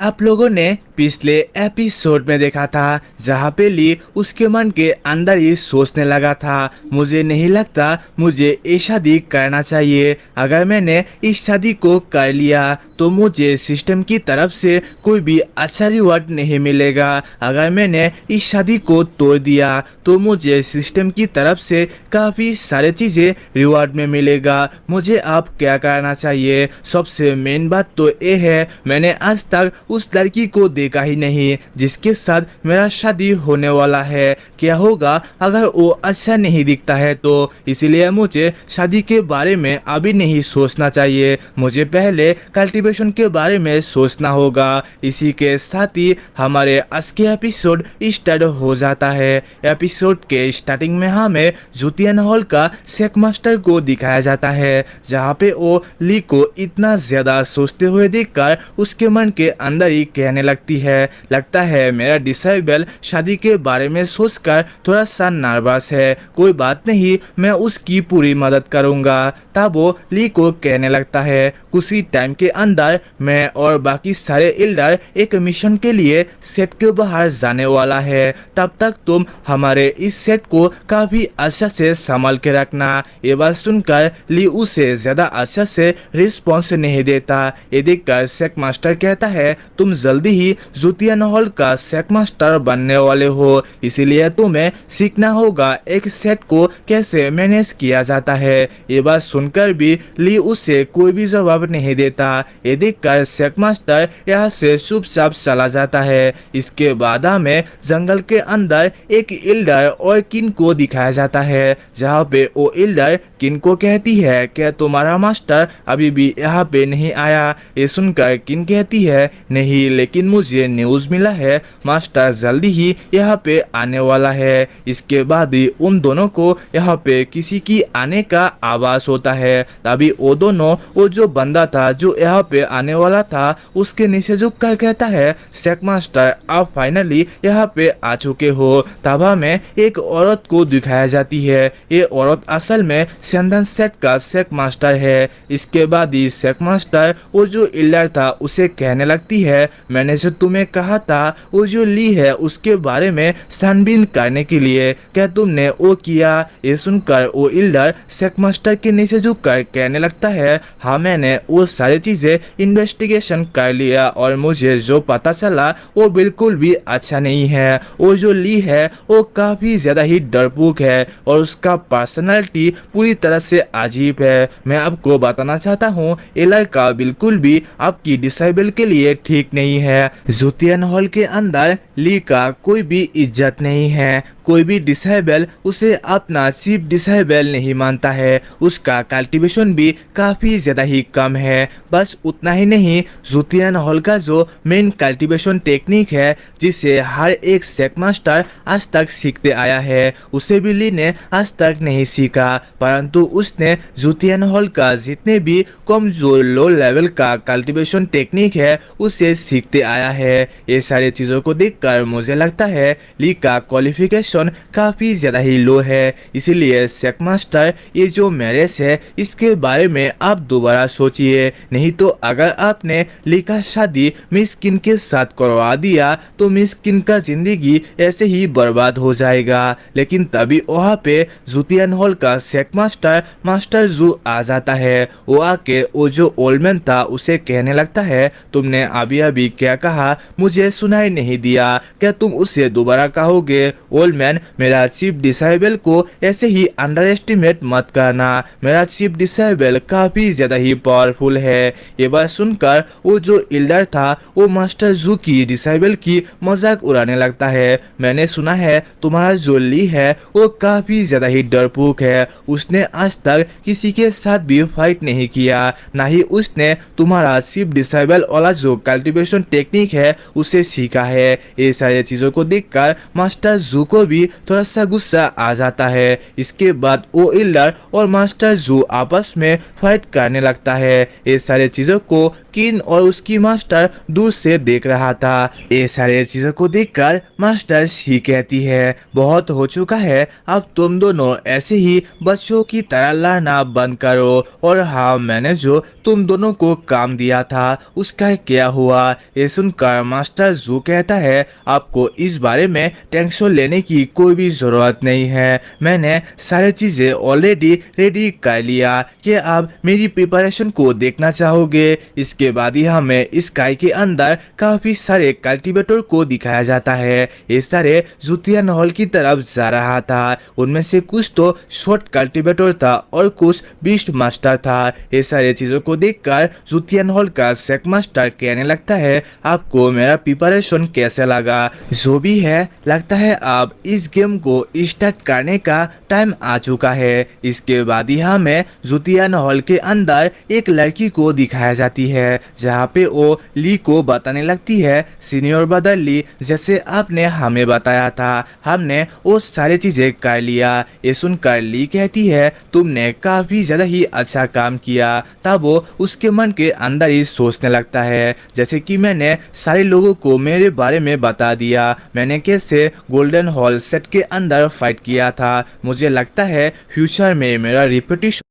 आप लोगों ने पिछले एपिसोड में देखा था जहाँ पे ली उसके मन के अंदर ही सोचने लगा था, मुझे नहीं लगता मुझे ये शादी करना चाहिए। अगर मैंने इस शादी को कर लिया तो मुझे सिस्टम की तरफ से कोई भी अच्छा रिवॉर्ड नहीं मिलेगा। अगर मैंने इस शादी को तोड़ दिया तो मुझे सिस्टम की तरफ से काफ़ी सारे चीज़ें रिवॉर्ड में मिलेगा। मुझे अब क्या करना चाहिए? सबसे मेन बात तो ये है, मैंने आज तक उस लड़की को देखा ही नहीं जिसके साथ मेरा शादी होने वाला है। क्या होगा अगर वो अच्छा नहीं दिखता है? तो इसीलिए मुझे शादी के बारे में अभी नहीं सोचना चाहिए, मुझे पहले कल्टीवेशन के बारे में सोचना होगा। इसी के साथ ही हमारे आज के एपिसोड स्टार्ट हो जाता है। एपिसोड के स्टार्टिंग में हमें जुतियन हॉल का सेक मास्टर को दिखाया जाता है, जहाँ पे वो ली को इतना ज्यादा सोचते हुए देखकर उसके मन के अंदर ही कहने लगती है, लगता है मेरा डिसेबल शादी के बारे में सोचकर थोड़ा सा नर्वस है, कोई बात नहीं मैं उसकी पूरी मदद करूंगा। तब वो ली को कहने लगता है, कुछ ही टाइम के अंदर मैं और बाकी सारे एल्डर एक मिशन के लिए सेट के बाहर जाने वाला है, तब तक तुम हमारे इस सेट को काफी अच्छा से संभाल के रखना। ये बात सुनकर ली उसे ज्यादा अच्छा से रिस्पॉन्स नहीं देता। ये देखकर सेक मास्टर कहता है, तुम जल्दी ही जुतियन हॉल का सेक मास्टर बनने वाले हो, इसीलिए तुम्हें सीखना होगा एक सेट को कैसे मैनेज किया जाता है। ये बात सुनकर भी ली उसे कोई भी जवाब नहीं देता। ये देखकर सेक मास्टर यहाँ से चुपचाप चला जाता है। इसके बाद हमें जंगल के अंदर एक एल्डर और किन को दिखाया जाता है, जहाँ पे वो एल्डर किन को कहती है कि तुम्हारा मास्टर अभी भी यहाँ पे नहीं आया। ये सुनकर किन कहती है, नहीं लेकिन मुझे न्यूज़ मिला है मास्टर जल्दी ही यहाँ पे आने वाला है। इसके बाद ही उन दोनों को यहाँ पे किसी की आने का आवाज होता है। तभी वो दोनों, वो जो बंदा था जो यहाँ पे आने वाला था, उसके नीचे झुक कर कहता है, सेक मास्टर आप फाइनली यहाँ पे आ चुके हो। तब हमें एक औरत को दिखाया जाती है। ये औरत असल में चंदन सेट का सेक मास्टर है। इसके बाद ही सेक मास्टर वो जो एल्डर था उसे कहने लगती है, मैंने जो तुम्हें कहा था वो जो ली है उसके बारे में छानबीन करने के लिए, क्या तुमने वो किया? ये सुनकर वो एल्डर सेक मास्टर के नीचे झुककर कहने लगता है, हाँ मैंने वो सारी चीजें इन्वेस्टिगेशन कर लिया और मुझे जो पता चला वो बिल्कुल भी अच्छा नहीं है। वो जो ली है वो काफी ज्यादा ही डरपोक है और उसका पर्सनालिटी पूरी तरह से अजीब है। मैं आपको बताना चाहता हूँ ये लड़का बिल्कुल भी आपकी डिसेबल के लिए ठीक नहीं है। जुतियन हॉल के अंदर ली का कोई भी इज्जत नहीं है, कोई भी डिसेबल उसे अपना चीफ डिसेबल नहीं मानता है। उसका कल्टीवेशन भी काफ़ी ज़्यादा ही कम है। बस उतना ही नहीं, जुतियन हॉल का जो मेन कल्टीवेशन टेक्निक है जिसे हर एक सेक मास्टर आज तक सीखते आया है, उसे भी ली ने आज तक नहीं सीखा, परंतु उसने जुतियन हॉल का जितने भी कम जो लो लेवल का कल्टीवेशन टेक्निक है उसे सीखते आया है। ये सारी चीज़ों को देखकर मुझे लगता है ली का क्वालिफिकेशन काफी ज्यादा ही लो है। इसीलिए सेक मास्टर ये जो मैरिज है इसके बारे में आप दोबारा सोचिए, नहीं तो अगर आपने ली का शादी मिस किन के साथ करवा दिया तो मिस किन का जिंदगी ऐसे ही बर्बाद हो जाएगा। लेकिन तभी वहाँ पे जुतियन हॉल का सेक मास्टर मास्टर जू आ जाता है। वो आके वो जो ओल्ड मैन था उसे कहने लगता है, तुमने अभी अभी क्या कहा मुझे सुनाई नहीं दिया, क्या तुम उसे दोबारा कहोगे? ओल्ड मैन, मेरा चीफ डिसेबल को ऐसे ही अंडर एस्टिमेट मत करना, मेरा चीफ डिसेबल काफी ज्यादा ही पावरफुल है। ये बात सुनकर वो जो एल्डर था वो मास्टर जू की डिसेबल की मजाक उड़ाने लगता है। मैंने सुना है तुम्हारा जो ली है वो काफी ज्यादा ही डरपोक है, उसने आज तक किसी के साथ भी फाइट नहीं किया, ना ही उसने तुम्हारा चीफ डिसेबल वाला जो कल्टीवेशन टेक्निक है उसे सीखा है। ये सारी चीजों को देखकर मास्टर जू को भी थोड़ा सा गुस्सा आ जाता है। इसके बाद वो एल्डर और मास्टर जू आपस में फाइट करने लगता है। ये सारी चीजों को किन और उसकी मास्टर दूर से देख रहा था। ये सारे चीजों को देखकर मास्टर सी कहती है, बहुत हो चुका है, अब तुम दोनों ऐसे ही बच्चों की तरह लड़ना बंद करो। और हाँ, मैंने जो तुम दोनों को काम दिया था उसका क्या हुआ? ये सुनकर मास्टर जू कहता है, आपको इस बारे में टेंशन लेने की कोई भी जरूरत नहीं है। मैंने सारी चीजें ऑलरेडी रेडी कर लिया। कि आप मेरी प्रिपरेशन को देखना चाहोगे? इसके बाद ही हमें इस स्काई के अंदर काफी सारे कल्टीवेटर को दिखाया जाता है। ये सारे जुतियन हॉल की तरफ जा रहा था। उनमें से कुछ तो शॉर्ट कल्टीवेटर था और कुछ बीस्ट मास्टर था। ये सारे चीजों को देखकर जुतियन हॉल का सेक मास्टर कहने लगता है, आपको मेरा प्रिपरेशन कैसे लगा? जो भी है, लगता है अब इस गेम को स्टार्ट करने का टाइम आ चुका है। इसके बाद ही हमें जुतियन हॉल के अंदर एक लड़की को दिखाया जाती है, जहाँ पे वो ली को बताने लगती है, सीनियर ब्रदर ली, जैसे आपने हमें बताया था, हमने वो सारी चीजें कर लिया। ये सुनकर ली कहती है, तुमने काफी ज्यादा ही अच्छा काम किया। तब वो उसके मन के अंदर ही सोचने लगता है, जैसे कि मैंने सारे लोगों को मेरे बारे में बता दिया, मैंने कैसे गोल्डन हॉल सेट के अंदर फाइट किया था। मुझे लगता है फ्यूचर में मेरा रिपुटेशन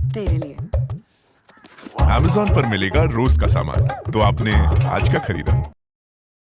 तेरे लिए अमेज़न पर मिलेगा रोज का सामान, तो आपने आज का खरीदा।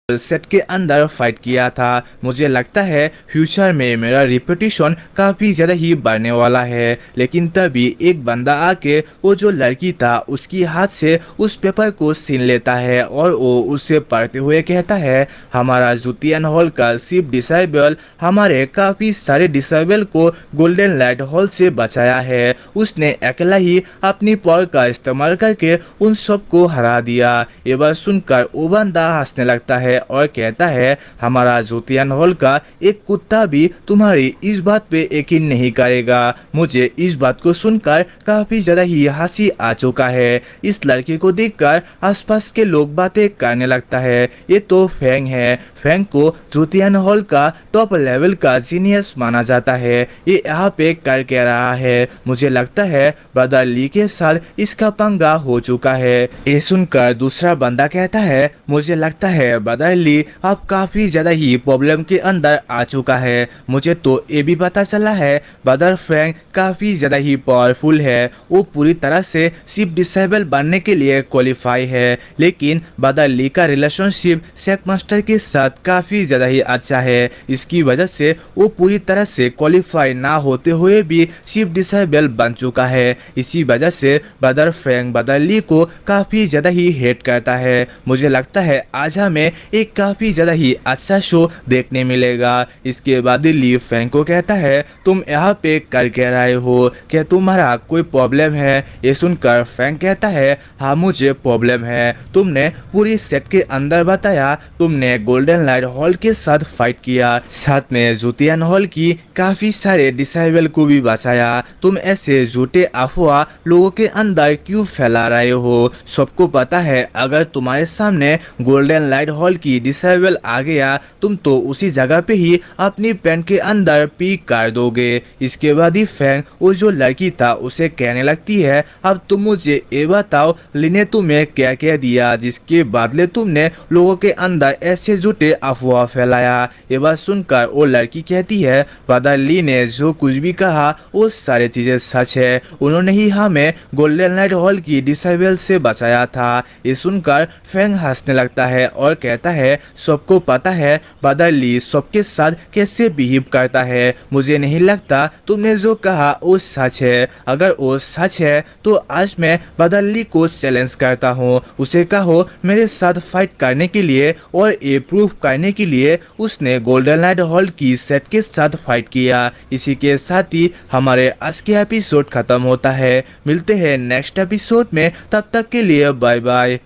सेट के अंदर फाइट किया था। मुझे लगता है फ्यूचर में मेरा रिपुटेशन काफी ज्यादा ही बढ़ने वाला है। लेकिन तभी एक बंदा आके वो जो लड़की था उसकी हाथ से उस पेपर को छीन लेता है और वो उससे पढ़ते हुए कहता है, हमारा जुतियन हॉल का सिर्फ डिसेबल हमारे काफी सारे डिसेबल को गोल्डन लाइट हॉल से बचाया है। उसने अकेला ही अपनी पावर का इस्तेमाल करके उन सबको हरा दिया। ये बात सुनकर वो बंदा हंसने लगता है और कहता है, हमारा जुतियन हॉल का एक कुत्ता भी तुम्हारी इस बात पे यकीन नहीं करेगा। मुझे इस बात को सुनकर काफी ज्यादा ही हंसी आ चुका है। इस लड़के को देखकर आसपास के लोग बातें करने लगता है, ये तो फैंग है। फैंग को जुतियन हॉल का टॉप लेवल का जीनियस माना जाता है। ये यहाँ पे कर कह रहा है, मुझे लगता है ब्रदर ली के साथ इसका पंगा हो चुका है। ये सुनकर दूसरा बंदा कहता है, मुझे लगता है ब्रदर ली अब काफी ज्यादा ही प्रॉब्लम के अंदर आ चुका है। मुझे तो ये भी पता चला है ब्रदर फ्रैंक काफी ज्यादा ही पावरफुल है। वो पूरी तरह से सिर्फ डिसेबल बनने के लिए क्वालिफाई है। लेकिन ब्रदर ली का रिलेशनशिप सेक मास्टर के साथ काफी ज्यादा ही अच्छा है। इसकी वजह से वो पूरी तरह से क्वालिफाई ना होते हुए भी सिर्फ डिसेबल बन चुका है। इसी वजह से ब्रदर फ्रैंक ब्रदर ली को काफी ज्यादा ही हेट करता है। मुझे लगता है आज हमें एक काफी ज्यादा ही अच्छा शो देखने मिलेगा। इसके बाद ली फ्रैंक को कहता है, तुम यहाँ पे कर कह रहे हो, क्या तुम्हारा कोई प्रॉब्लम है? ये सुनकर फ्रैंक कहता है, हाँ मुझे प्रॉब्लम है। तुमने पूरी सेट के अंदर बताया, तुमने गोल्डन लाइट हॉल के साथ फाइट किया, साथ में जुतियन हॉल की काफी सारे डिसेबल को भी बचाया। तुम ऐसे झूठे अफवाह लोगों के अंदर क्यों फैला रहे हो? सबको पता है अगर तुम्हारे सामने गोल्डन लाइट हॉल की डिसेबल आ गया, तुम तो उसी जगह पे ही अपनी पैंट के अंदर पीक कर दोगे। इसके बाद ही फैंग वो जो लड़की था उसे कहने लगती है, अब तुम मुझे ये बताओ ली ने तुम्हें क्या कह दिया जिसके बदले तुमने लोगों के अंदर ऐसे झूठे अफवाह फैलाया? ये बात सुनकर वो लड़की कहती है, ब्रदर ली ने जो कुछ भी कहा वो सारी चीजें सच है। उन्होंने ही हमें गोल्डन लाइट हॉल की डिसेबल से बचाया था। ये सुनकर फैंग हंसने लगता है और कहता है, सबको पता है ब्रदर ली सबके साथ कैसे बिहेव करता है। मुझे नहीं लगता तुमने जो कहा वो सच है। अगर वो सच है तो आज मैं ब्रदर ली को चैलेंज करता हूँ। उसे कहो मेरे साथ फाइट करने के लिए और ये प्रूफ करने के लिए उसने गोल्डन लाइट हॉल की सेट के साथ फाइट किया। इसी के साथ ही हमारे आज के एपिसोड खत्म होता है। मिलते हैं नेक्स्ट एपिसोड में, तब तक के लिए बाय बाय।